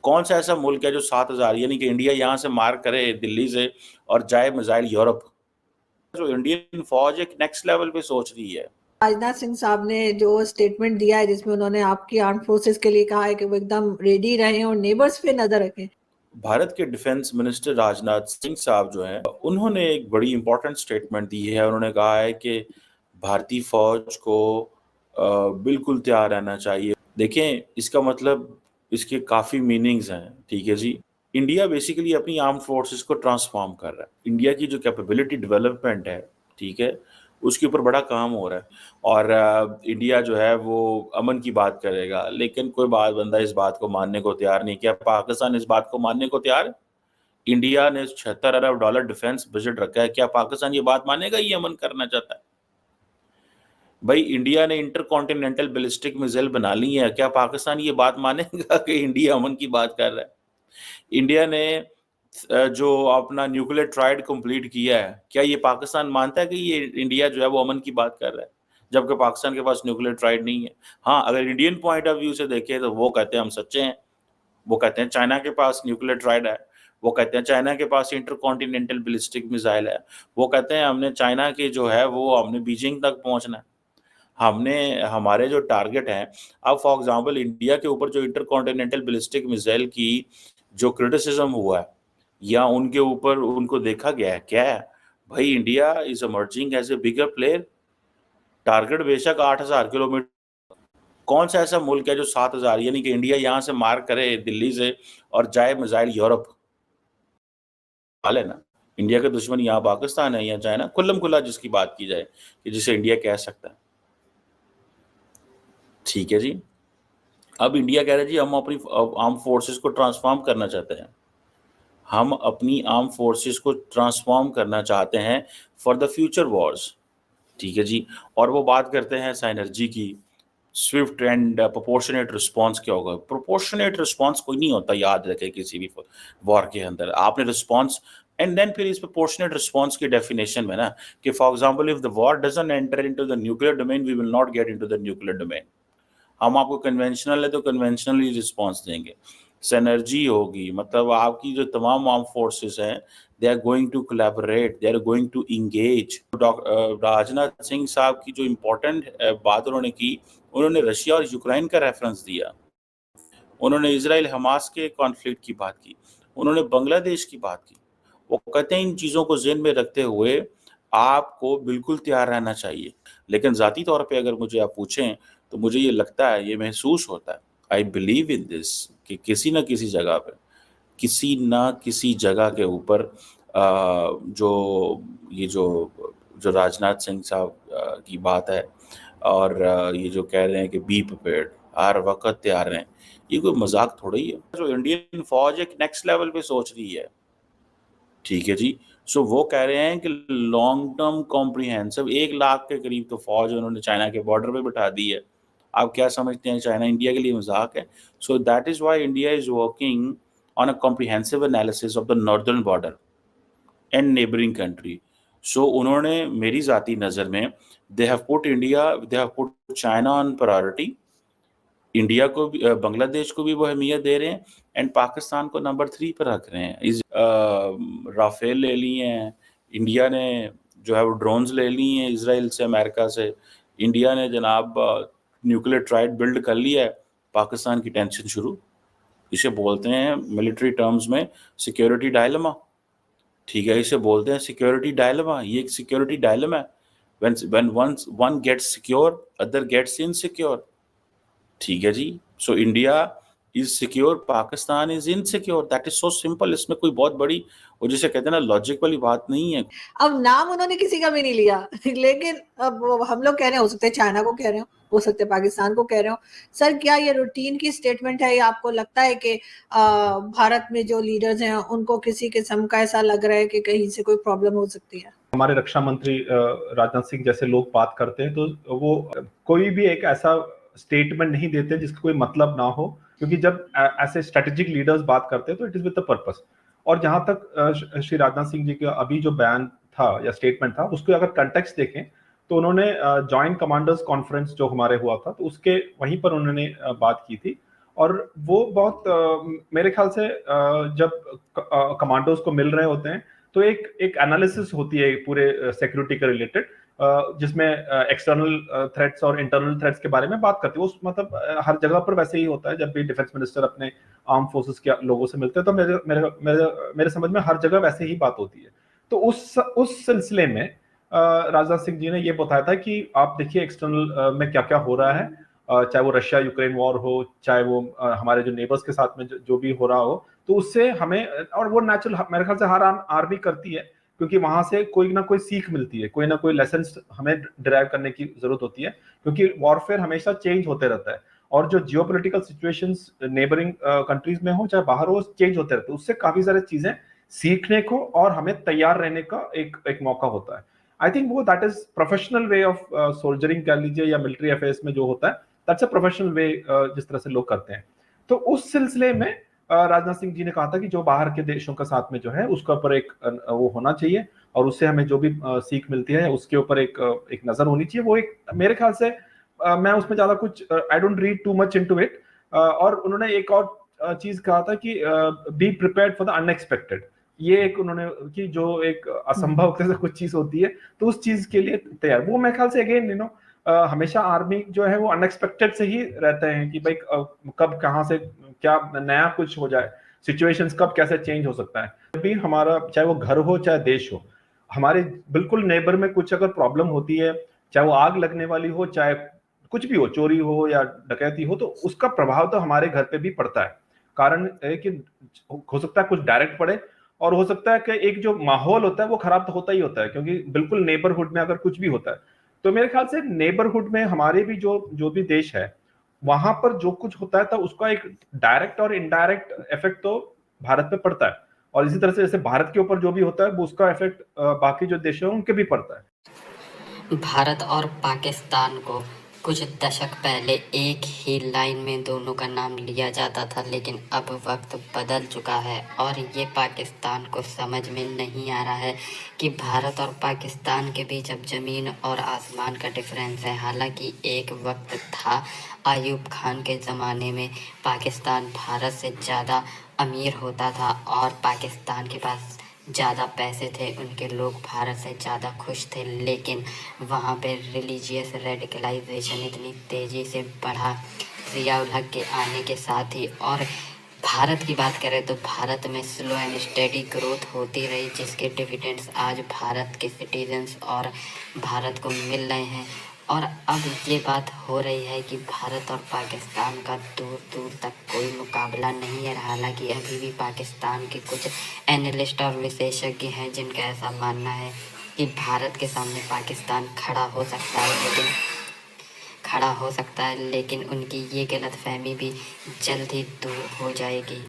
कौन सा ऐसा मुल्क है जो 7,000 यानी कि इंडिया यहाँ से मार करे दिल्ली से और जाए मिसाइल यूरोप? जो इंडियन फौज एक नेक्स्ट लेवल पे सोच रही है। राजनाथ सिंह साहब ने जो स्टेटमेंट दिया है जिसमें उन्होंने आपकी आर्म फोर्सेस के लिए कहा है कि वो एकदम रेडी रहें और नेबर्स पे नजर रखें। भारत के डिफेंस मिनिस्टर राजनाथ सिंह साहब जो हैं उन्होंने एक बड़ी इंपॉर्टेंट स्टेटमेंट दी है। उन्होंने कहा है कि भारतीय फौज को बिल्कुल तैयार रहना चाहिए। देखें, इसका मतलब इसके काफ़ी मीनिंग्स हैं, ठीक है जी। इंडिया बेसिकली अपनी आर्म फोर्सेस को ट्रांसफॉर्म कर रहा है। इंडिया की जो कैपेबिलिटी डेवलपमेंट है, ठीक है, उसके ऊपर बड़ा काम हो रहा है। और इंडिया जो है वो अमन की बात करेगा, लेकिन कोई बंदा इस बात को मानने को तैयार नहीं। क्या पाकिस्तान इस बात को मानने को तैयार है? इंडिया ने $76 अरब डिफेंस बजट रखा है। क्या पाकिस्तान ये बात मानेगा ये अमन करना चाहता है? भाई, इंडिया ने इंटरकॉन्टिनेंटल बैलिस्टिक मिसाइल बना ली है। क्या पाकिस्तान ये बात मानेगा कि इंडिया अमन की बात कर रहा है? इंडिया ने जो अपना न्यूक्लियर ट्राइड कंप्लीट किया है, क्या ये पाकिस्तान मानता है कि ये इंडिया जो है वो अमन की बात कर रहा है, जबकि पाकिस्तान के पास न्यूक्लियर ट्राइड नहीं है? हाँ, अगर इंडियन पॉइंट ऑफ व्यू से देखें तो वो कहते हैं हम सच्चे हैं। वो कहते हैं चाइना के पास न्यूक्लियर ट्राइड है। वो कहते हैं चाइना के पास इंटरकॉन्टिनेंटल बैलिस्टिक मिसाइल है। वो कहते हैं हमने चाइना के जो है वो हमने बीजिंग तक पहुंचना है। हमने हमारे जो टारगेट हैं, अब फॉर एग्जांपल इंडिया के ऊपर जो इंटरकॉन्टिनेंटल बैलिस्टिक मिसाइल की जो क्रिटिसिज्म हुआ है या उनके ऊपर उनको देखा गया है, क्या है भाई, India is emerging as a bigger player. Target बेशक 8,000 किलोमीटर। कौन सा ऐसा मुल्क है जो 7,000 यानी कि इंडिया यहाँ से मार करे दिल्ली से और जाए मिसाइल यूरोप? हाल है ना, इंडिया का दुश्मन यहाँ पाकिस्तान है या चाइना, खुल्लम खुल्ला जिसकी बात की जाए कि जिसे इंडिया कह सकता है, ठीक है जी। अब इंडिया कह रहा है जी हम अपनी आर्म फोर्सेस को ट्रांसफॉर्म करना चाहते हैं। हम अपनी आर्म फोर्सेस को ट्रांसफॉर्म करना चाहते हैं फॉर द फ्यूचर वॉर्स, ठीक है जी। और वो बात करते हैं साइनर्जी की, स्विफ्ट एंड प्रोपोर्शनेट रिस्पॉन्स क्या होगा? प्रोपोर्शनेट रिस्पॉन्स कोई नहीं होता, याद रखें, किसी भी वॉर के अंदर आपने रिस्पॉन्स एंड देन फिर इस प्रोपोर्शनेट रिस्पॉन्स की डेफिनेशन में ना कि for example if the war doesn't enter into the nuclear domain we will not get into the nuclear domain. हम आपको कन्वेंशनल है तो कन्वेंशनली रिस्पॉन्स देंगे। सिनर्जी होगी, मतलब आपकी जो तमाम आर्म फोर्सेस हैं they are going to collaborate, they are going to engage. Rajnath Singh साहब की जो इम्पोर्टेंट बात उन्होंने की, उन्होंने रशिया और यूक्रेन का रेफरेंस दिया, उन्होंने इसराइल हमास के कॉन्फ्लिक्ट की बात की, उन्होंने बांग्लादेश की बात की। वो कहते हैं इन चीज़ों को ज़हन में रखते हुए आपको बिल्कुल तैयार रहना चाहिए। लेकिन ज़ाती तौर पे अगर मुझे आप पूछें तो मुझे ये लगता है, ये महसूस होता है, आई बिलीव इन दिस, कि किसी न किसी जगह पे, किसी न किसी जगह के ऊपर जो ये जो जो राजनाथ सिंह साहब की बात है और ये जो कह रहे हैं कि बी प्रिपेयर्ड, हर वक़्त तैयार रहें, ये कोई मज़ाक थोड़ा ही है। जो इंडियन फ़ौज एक नेक्स्ट लेवल पे सोच रही है, ठीक है जी। सो वो कह रहे हैं कि लॉन्ग टर्म कॉम्प्रिहेंसिव 1 लाख के करीब तो फ़ौज उन्होंने चाइना के बॉर्डर पे बिठा दी है। आप क्या समझते हैं चाइना इंडिया के लिए मज़ाक है? So that is why India is working on a comprehensive analysis of the northern border and neighbouring country. So उन्होंने मेरी ज़ाती नज़र में they have put China on priority. India को भी बांग्लादेश को भी वो अहमियत दे रहे हैं एंड पाकिस्तान को नंबर 3 पर रख रहे हैं। राफेल ले लिए हैं इंडिया ने, जो है वो ड्रोन्स ले लिए हैं इसराइल से, अमेरिका से। इंडिया ने जनाब न्यूक्लियर ट्राइड बिल्ड कर लिया है। पाकिस्तान की टेंशन शुरू। इसे बोलते हैं मिलिट्री टर्म्स में सिक्योरिटी डायलेमा, ठीक है, इसे बोलते हैं सिक्योरिटी डायलेमा। ये एक सिक्योरिटी डायलेमा है। When one gets secure other gets insecure, ठीक है जी। So India is secure, Pakistan is insecure, that is so simple. इसमें कोई बहुत बड़ी और जिसे कहते हैं ना लॉजिक वाली बात नहीं है। अब नाम उन्होंने किसी का भी नहीं लिया लेकिन अब हम लोग कह रहे हैं, हो सकते हैं चाइना को कह रहे हो सकते हैं पाकिस्तान को कह रहे हो। सर, क्या ये रूटीन की स्टेटमेंट है या आपको लगता है कि भारत में जो लीडर्स हैं उनको किसी किस्म का ऐसा लग रहा है कि कहीं से कोई प्रॉब्लम हो सकती है? हमारे रक्षा मंत्री राजनाथ सिंह जैसे लोग बात करते हैं तो वो कोई भी एक ऐसा स्टेटमेंट नहीं देते जिसका कोई मतलब ना हो, क्योंकि जब ऐसे स्ट्रेटेजिक लीडर्स बात करते हैं तो it is with the purpose. और जहां तक श्री राजनाथ सिंह जी का अभी जो बयान था या स्टेटमेंट था, उसको अगर कंटेक्स्ट देखें तो उन्होंने जॉइंट कमांडर्स कॉन्फ्रेंस जो हमारे हुआ था तो उसके वहीं पर उन्होंने बात की थी। और वो बहुत मेरे ख्याल से जब कमांडोज को मिल रहे होते हैं तो एक एनालिसिस होती है पूरे सिक्योरिटी के रिलेटेड, जिसमें एक्सटर्नल थ्रेट्स और इंटरनल थ्रेट्स के बारे में बात करती है। उस मतलब हर जगह पर वैसे ही होता है, जब भी डिफेंस मिनिस्टर अपने आर्म फोर्सेस के लोगों से मिलते हैं तो मेरे मेरे मेरे मेरे समझ में हर जगह वैसे ही बात होती है। तो उस सिलसिले में राजनाथ सिंह जी ने ये बताया था कि आप देखिए एक्सटर्नल में क्या क्या हो रहा है, चाहे वो रशिया यूक्रेन वॉर हो, चाहे वो हमारे जो नेबर्स के साथ में जो भी हो रहा हो, तो उससे हमें, और वो नेचुरल मेरे ख्याल से हर आर्मी करती है, क्योंकि वहां से कोई ना कोई सीख मिलती है, कोई ना कोई लेसन हमें डिराइव करने की जरूरत होती है, क्योंकि वॉरफेयर हमेशा चेंज होते रहता है, और जो जियोपॉलिटिकल सिचुएशंस नेबरिंग कंट्रीज में हो चाहे बाहर हो, चेंज होते रहते हैं। उससे काफी सारी चीजें सीखने को और हमें तैयार रहने का एक मौका होता है। आई थिंक वो that is professional way of soldiering कह लीजिए, या मिलिट्री अफेयर्स में जो होता है, दैट्स अ प्रोफेशनल वे जिस तरह से लोग करते हैं। तो उस सिलसिले में राजनाथ सिंह जी ने कहा था कि जो बाहर के देशों का साथ में जो है उसके ऊपर एक वो होना चाहिए, और उससे हमें जो भी सीख मिलती है उसके ऊपर एक नजर होनी चाहिए। वो एक मेरे ख्याल से मैं उसमें ज्यादा कुछ I don't read too much into it. और उन्होंने एक और चीज कहा था कि be prepared for the unexpected. ये एक उन्होंने कि जो एक असंभव तरह से कुछ चीज होती है तो उस चीज के लिए तैयार। वो मेरे ख्याल से अगेन हमेशा आर्मी जो है वो अनएक्सपेक्टेड से ही रहते हैं कि भाई कब कहाँ से क्या नया कुछ हो जाए, सिचुएशंस कब कैसे चेंज हो सकता है। जब भी हमारा चाहे वो घर हो चाहे देश हो, हमारे बिल्कुल नेबर में कुछ अगर प्रॉब्लम होती है, चाहे वो आग लगने वाली हो, चाहे कुछ भी हो, चोरी हो या डकैती हो, तो उसका प्रभाव तो हमारे घर पे भी पड़ता है। कारण है कि हो सकता है कुछ डायरेक्ट पड़े, और हो सकता है कि एक जो माहौल होता है वो खराब तो होता ही होता है, क्योंकि बिल्कुल नेबरहुड में अगर कुछ भी होता है तो मेरे ख्याल से नेबरहुड में हमारे भी जो भी देश है वहां पर जो कुछ होता है तो उसका एक डायरेक्ट और इनडायरेक्ट इफेक्ट तो भारत पे पड़ता है, और इसी तरह से जैसे भारत के ऊपर जो भी होता है वो उसका इफेक्ट बाकी जो देश है उनके भी पड़ता है। भारत और पाकिस्तान को कुछ दशक पहले एक ही लाइन में दोनों का नाम लिया जाता था, लेकिन अब वक्त बदल चुका है और ये पाकिस्तान को समझ में नहीं आ रहा है कि भारत और पाकिस्तान के बीच अब ज़मीन और आसमान का डिफरेंस है। हालांकि एक वक्त था आयूब खान के ज़माने में पाकिस्तान भारत से ज़्यादा अमीर होता था और पाकिस्तान के पास ज़्यादा पैसे थे, उनके लोग भारत से ज़्यादा खुश थे, लेकिन वहाँ पे रिलीजियस रेडिकलाइजेशन इतनी तेज़ी से बढ़ा ज़िया उल हक के आने के साथ ही। और भारत की बात करें तो भारत में स्लो एंड स्टेडी ग्रोथ होती रही, जिसके डिविडेंड्स आज भारत के सिटीजन्स और भारत को मिल रहे हैं। और अब ये बात हो रही है कि भारत और पाकिस्तान का दूर दूर तक कोई मुकाबला नहीं है। हालांकि अभी भी पाकिस्तान के कुछ एनालिस्ट और विशेषज्ञ हैं जिनका ऐसा मानना है कि भारत के सामने पाकिस्तान खड़ा हो सकता है, लेकिन उनकी ये गलतफहमी भी जल्द ही दूर हो जाएगी।